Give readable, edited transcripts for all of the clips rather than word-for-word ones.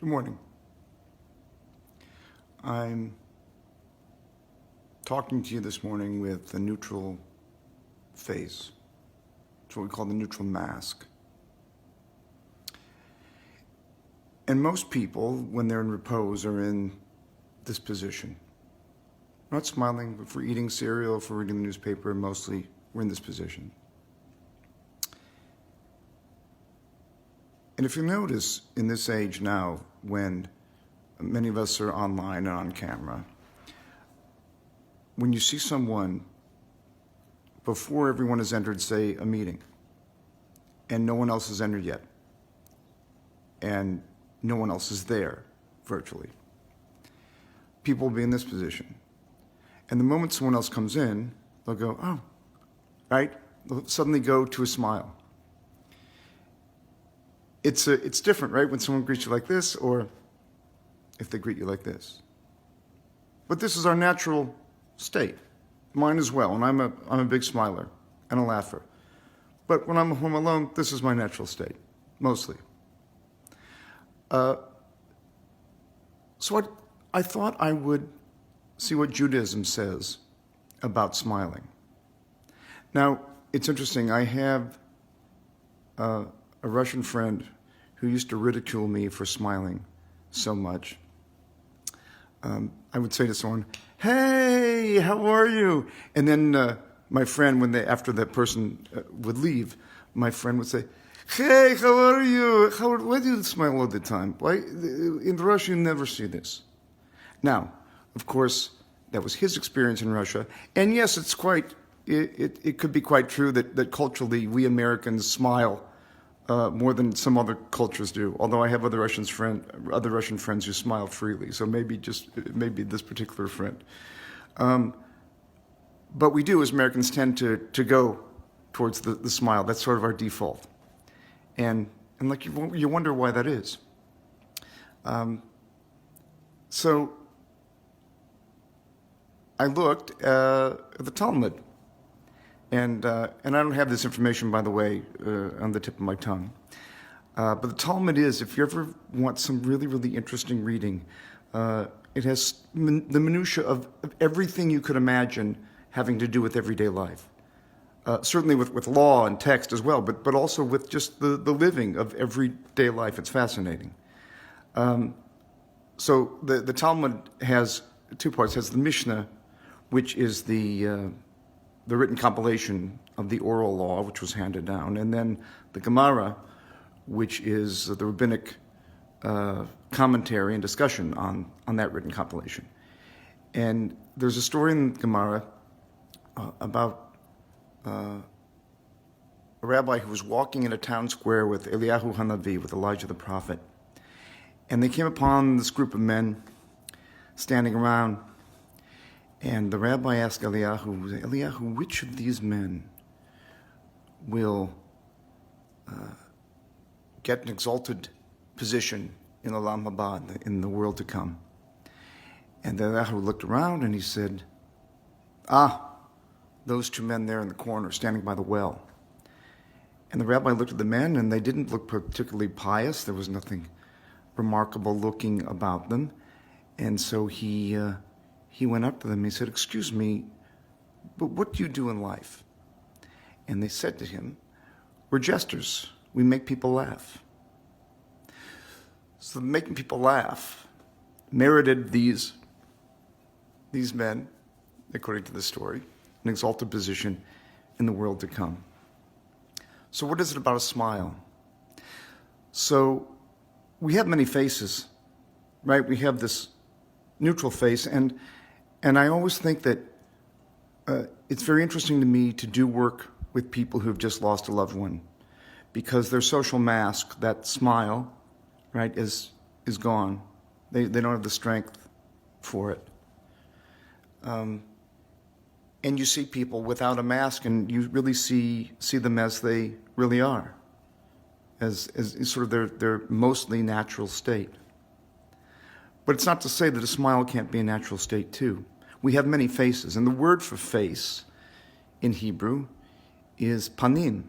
Good morning. I'm talking to you this morning with a neutral face. It's what we call the neutral mask. And most people, when they're in repose, are in this position. We're not smiling, if we're eating cereal, if we're reading the newspaper, mostly we're in this position. And if you notice in this age now, when many of us are online and on camera, when you see someone before everyone has entered, say, a meeting, and no one else has entered yet, and no one else is there virtually, people will be in this position. And the moment someone else comes in, they'll go, oh, right? They'll suddenly go to a smile. It's different, right, when someone greets you like this or if they greet you like this. But this is our natural state, mine as well, and I'm a big smiler and a laugher. But when I'm home alone, this is my natural state, mostly. So I thought I would see what Judaism says about smiling. Now, it's interesting, I have a Russian friend who used to ridicule me for smiling so much. I would say to someone, hey, how are you? And then my friend, after that person would leave, my friend would say, hey, how are you? Why do you smile all the time? Why, in Russia, you never see this. Now, of course, that was his experience in Russia. And yes, it could be quite true that culturally we Americans smile more than some other cultures do. Although I have other Russian friends who smile freely. So maybe this particular friend. But we do, as Americans, tend to go towards the smile. That's sort of our default. And like you wonder why that is. So I looked at the Talmud. And I don't have this information, by the way, on the tip of my tongue. But the Talmud is, if you ever want some really, really interesting reading, it has the minutiae of everything you could imagine having to do with everyday life. Certainly with law and text as well, but also with just the living of everyday life. It's fascinating. So the Talmud has two parts. It has the Mishnah, which is the written compilation of the oral law, which was handed down, and then the Gemara, which is the rabbinic commentary and discussion on that written compilation. And there's a story in Gemara about a rabbi who was walking in a town square with Eliyahu Hanavi, with Elijah the prophet, and they came upon this group of men standing around. And the rabbi asked Eliyahu, which of these men will get an exalted position in Olam Haba, in the world to come? And Eliyahu looked around and he said, those two men there in the corner, standing by the well. And the rabbi looked at the men, and they didn't look particularly pious. There was nothing remarkable looking about them. And so he went up to them and he said, excuse me, but what do you do in life? And they said to him, we're jesters. We make people laugh. So making people laugh merited these men, according to the story, an exalted position in the world to come. So what is it about a smile? So we have many faces, right? We have this neutral face, and I always think that it's very interesting to me to do work with people who have just lost a loved one, because their social mask, that smile, right, is gone. They don't have the strength for it. And you see people without a mask, and you really see them as they really are, as sort of their mostly natural state. But it's not to say that a smile can't be a natural state too. We have many faces, and the word for face in Hebrew is panim.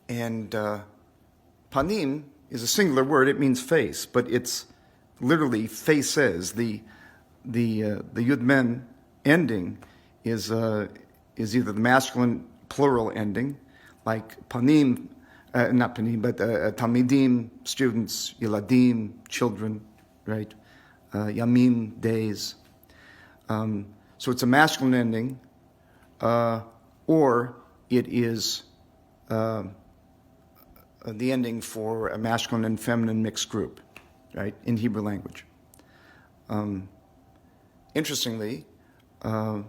And panim is a singular word. It means face, but it's literally faces. The Yud Men ending is either the masculine plural ending, like panim, not panim, but talmidim, students, yiladim, children, right? Yamim, days. So it's a masculine ending, or it is the ending for a masculine and feminine mixed group, right, in Hebrew language. Interestingly, from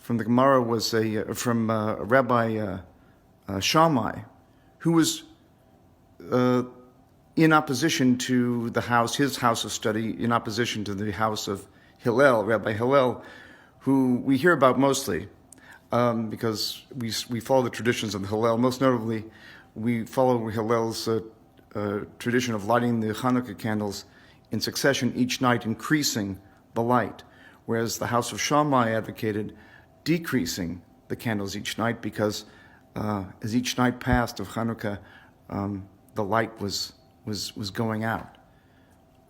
the Gemara was from Rabbi Shammai, who was in opposition to his house of study, in opposition to the house of Hillel, Rabbi Hillel, who we hear about mostly because we follow the traditions of the Hillel. Most notably, we follow Hillel's tradition of lighting the Hanukkah candles in succession each night, increasing the light, whereas the house of Shammai advocated decreasing the candles each night because as each night passed of Hanukkah, the light was going out.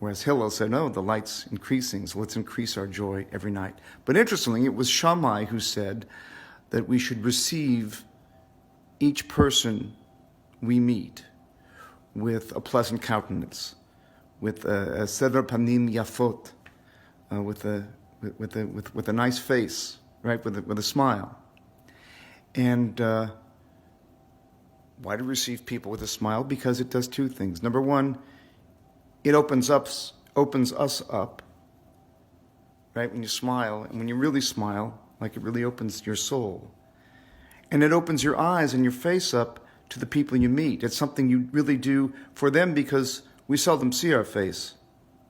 Whereas Hillel said, no, the light's increasing, so let's increase our joy every night. But interestingly, it was Shammai who said that we should receive each person we meet with a pleasant countenance, with a seder panim yafot, with a nice face, right, with a smile. And why to receive people with a smile? Because it does two things. Number one, it opens us up, right? When you smile, and when you really smile, like it really opens your soul. And it opens your eyes and your face up to the people you meet. It's something you really do for them because we seldom see our face,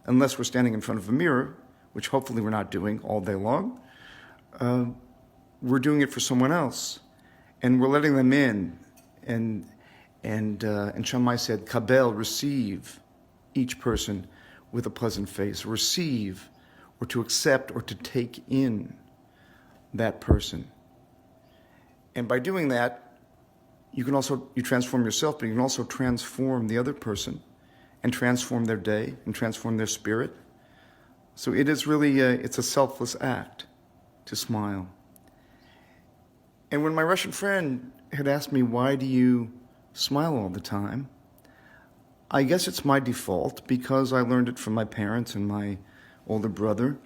unless we're standing in front of a mirror, which hopefully we're not doing all day long. We're doing it for someone else, and we're letting them in. And Shammai said, "Kabel, receive each person with a pleasant face. Receive, or to accept, or to take in that person." And by doing that, you transform yourself, but you can also transform the other person, and transform their day, and transform their spirit. So it is really it's a selfless act to smile. And when my Russian friend had asked me, why do you smile all the time? I guess it's my default because I learned it from my parents and my older brother.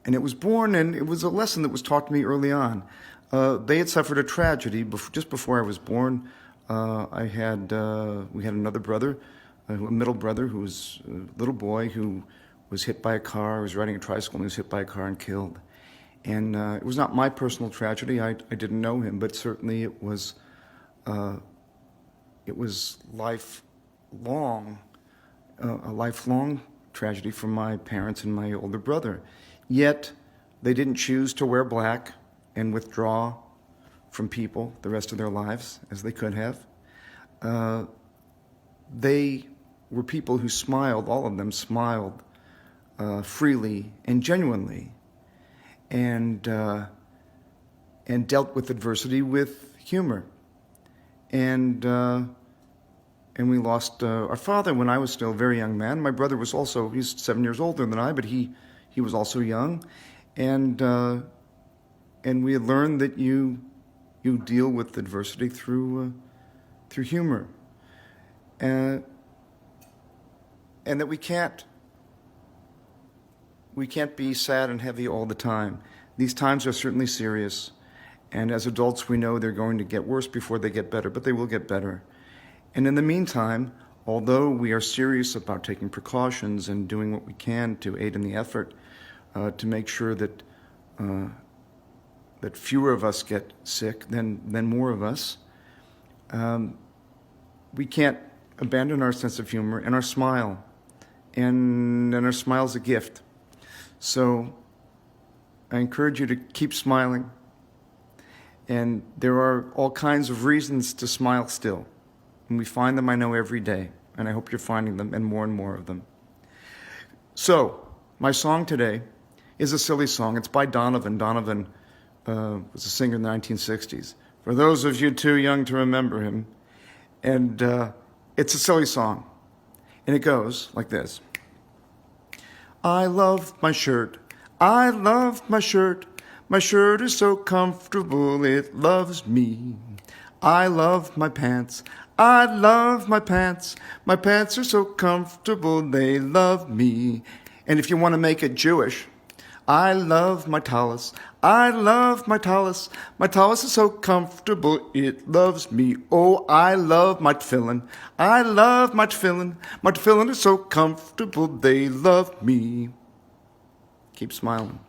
And it was a lesson that was taught to me early on. They had suffered a tragedy just before I was born. We had another brother, a middle brother, who was a little boy who was hit by a car, was riding a tricycle and was hit by a car and killed. And it was not my personal tragedy. I didn't know him, but certainly it was lifelong, a lifelong tragedy for my parents and my older brother. Yet they didn't choose to wear black and withdraw from people the rest of their lives, as they could have. They were people who smiled, all of them smiled freely and genuinely, and dealt with adversity with humor. And we lost our father when I was still a very young man. My brother was also, he's 7 years older than I, but he was also young. And we had learned that you deal with adversity through humor. And that we can't be sad and heavy all the time. These times are certainly serious, and as adults we know they're going to get worse before they get better, but they will get better. And in the meantime, although we are serious about taking precautions and doing what we can to aid in the effort to make sure that fewer of us get sick than more of us, we can't abandon our sense of humor and our smile. And our smile's a gift. So I encourage you to keep smiling. And there are all kinds of reasons to smile still. And we find them, I know, every day. And I hope you're finding them, and more of them. So, my song today is a silly song. It's by Donovan. Donovan was a singer in the 1960s. For those of you too young to remember him. And it's a silly song. And it goes like this. I love my shirt. I love my shirt. My shirt is so comfortable, it loves me. I love my pants. I love my pants. My pants are so comfortable, they love me. And if you want to make it Jewish, I love my tallis. I love my tallis. My tallis is so comfortable, it loves me. Oh, I love my tefillin. I love my tefillin. My tefillin is so comfortable, they love me. Keep smiling.